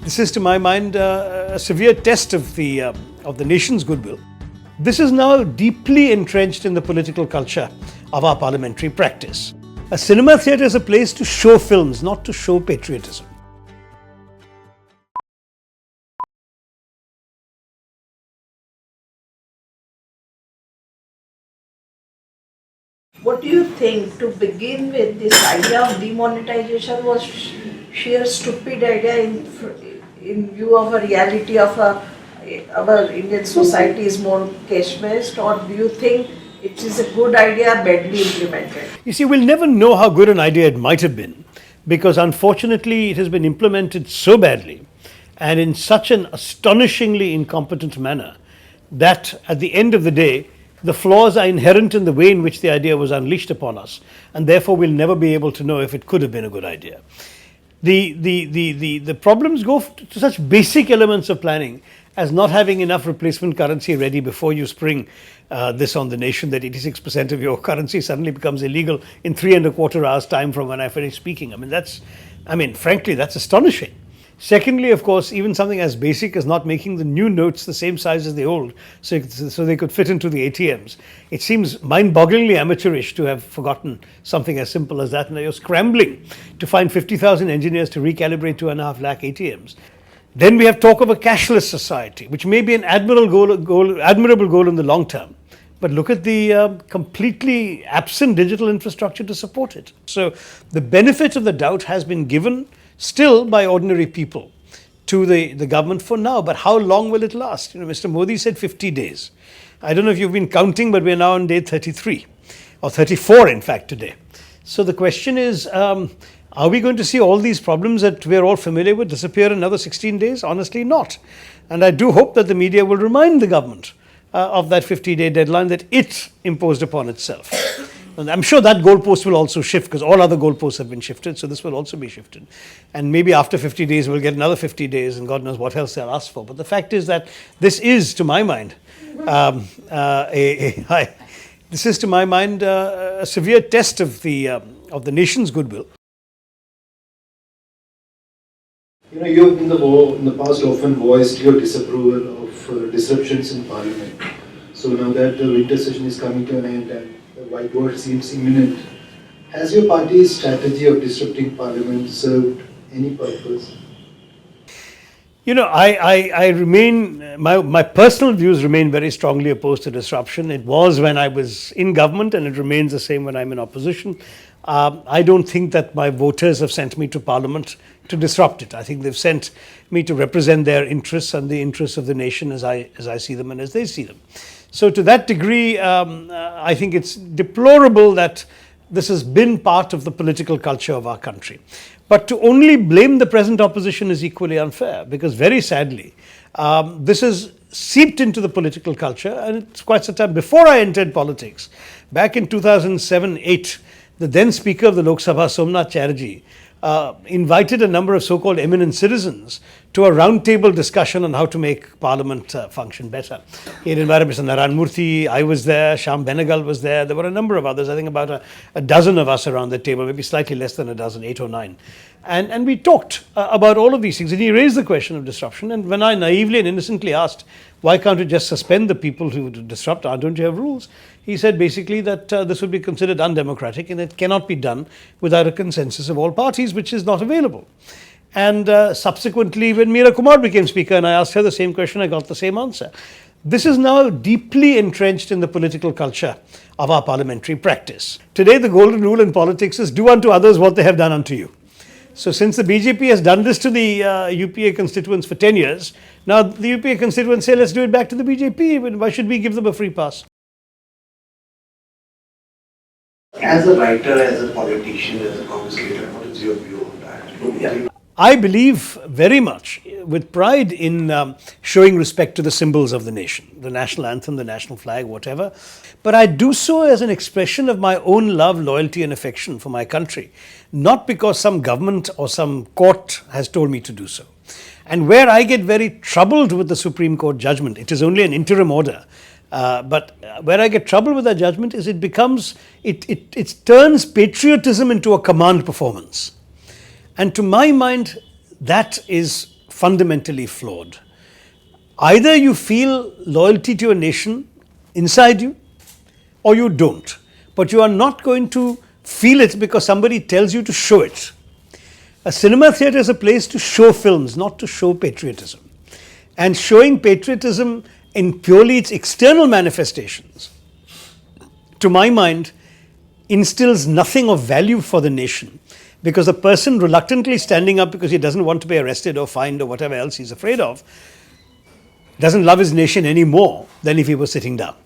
This is, to my mind, a severe test of the nation's goodwill. This is now deeply entrenched in the political culture of our parliamentary practice. A cinema theatre is a place to show films, not to show patriotism. What do you think, to begin with, this idea of demonetization was sheer stupid idea in view of a reality of our Indian society is more cash-based, or do you think it is a good idea badly implemented? You see, we'll never know how good an idea it might have been, because unfortunately it has been implemented so badly and in such an astonishingly incompetent manner that at the end of the day, the flaws are inherent in the way in which the idea was unleashed upon us, and therefore we'll never be able to know if it could have been a good idea. The problems go to such basic elements of planning as not having enough replacement currency ready before you spring this on the nation, that 86% of your currency suddenly becomes illegal in 3¼ hours time from when I finish speaking. Frankly, that's astonishing. Secondly, of course, even something as basic as not making the new notes the same size as the old, so they could fit into the ATMs. It seems mind-bogglingly amateurish to have forgotten something as simple as that, and you're scrambling to find 50,000 engineers to recalibrate 2.5 lakh ATMs. Then we have talk of a cashless society, which may be an admirable goal in the long term. But look at the completely absent digital infrastructure to support it. So the benefit of the doubt has been given still by ordinary people to the government for now. But how long will it last? Mr. Modi said 50 days. I don't know if you've been counting, but we're now on day 33, or 34 in fact today. So the question is, are we going to see all these problems that we're all familiar with disappear in another 16 days? Honestly, not. And I do hope that the media will remind the government of that 50-day deadline that it imposed upon itself. And I'm sure that goalpost will also shift, because all other goalposts have been shifted, so this will also be shifted. And maybe after 50 days, we'll get another 50 days, and God knows what else they'll ask for. But the fact is that this is, to my mind, a severe test of the nation's goodwill. You have in the past often voiced your disapproval of disruptions in Parliament. So now that the winter session is coming to an end and the white word seems imminent, has your party's strategy of disrupting Parliament served any purpose? I remain, my personal views remain very strongly opposed to disruption. It was when I was in government, and it remains the same when I'm in opposition. I don't think that my voters have sent me to Parliament to disrupt it. I think they've sent me to represent their interests and the interests of the nation as I see them and as they see them. So to that degree, I think it's deplorable that this has been part of the political culture of our country. But to only blame the present opposition is equally unfair, because very sadly, this has seeped into the political culture, and it's quite some time before I entered politics. Back in 2007-8, the then Speaker of the Lok Sabha, Somnath Chatterjee, invited a number of so-called eminent citizens to a roundtable discussion on how to make Parliament function better. He had invited Mr. Narayan Murthy, I was there, Shyam Benegal was there, there were a number of others, I think about a dozen of us around the table, maybe slightly less than a dozen, 8 or 9. And we talked about all of these things, and he raised the question of disruption. And when I naively and innocently asked, why can't you just suspend the people who disrupt? Don't you have rules? He said basically that this would be considered undemocratic, and it cannot be done without a consensus of all parties, which is not available. And subsequently, when Meera Kumar became Speaker and I asked her the same question, I got the same answer. This is now deeply entrenched in the political culture of our parliamentary practice. Today, the golden rule in politics is do unto others what they have done unto you. So since the BJP has done this to the UPA constituents for 10 years, now the UPA constituents say, let's do it back to the BJP. Why should we give them a free pass? As a writer, as a politician, as a commentator, what is your view on that? I believe very much with pride in showing respect to the symbols of the nation, the national anthem, the national flag, whatever. But I do so as an expression of my own love, loyalty and affection for my country, not because some government or some court has told me to do so. And where I get very troubled with the Supreme Court judgment, it is only an interim order, but where I get trouble with that judgment is it turns patriotism into a command performance. And to my mind, that is fundamentally flawed. Either you feel loyalty to your nation inside you, or you don't. But you are not going to feel it because somebody tells you to show it. A cinema theatre is a place to show films, not to show patriotism. And showing patriotism in purely its external manifestations, to my mind, instills nothing of value for the nation. Because a person reluctantly standing up because he doesn't want to be arrested or fined or whatever else he's afraid of, doesn't love his nation any more than if he was sitting down.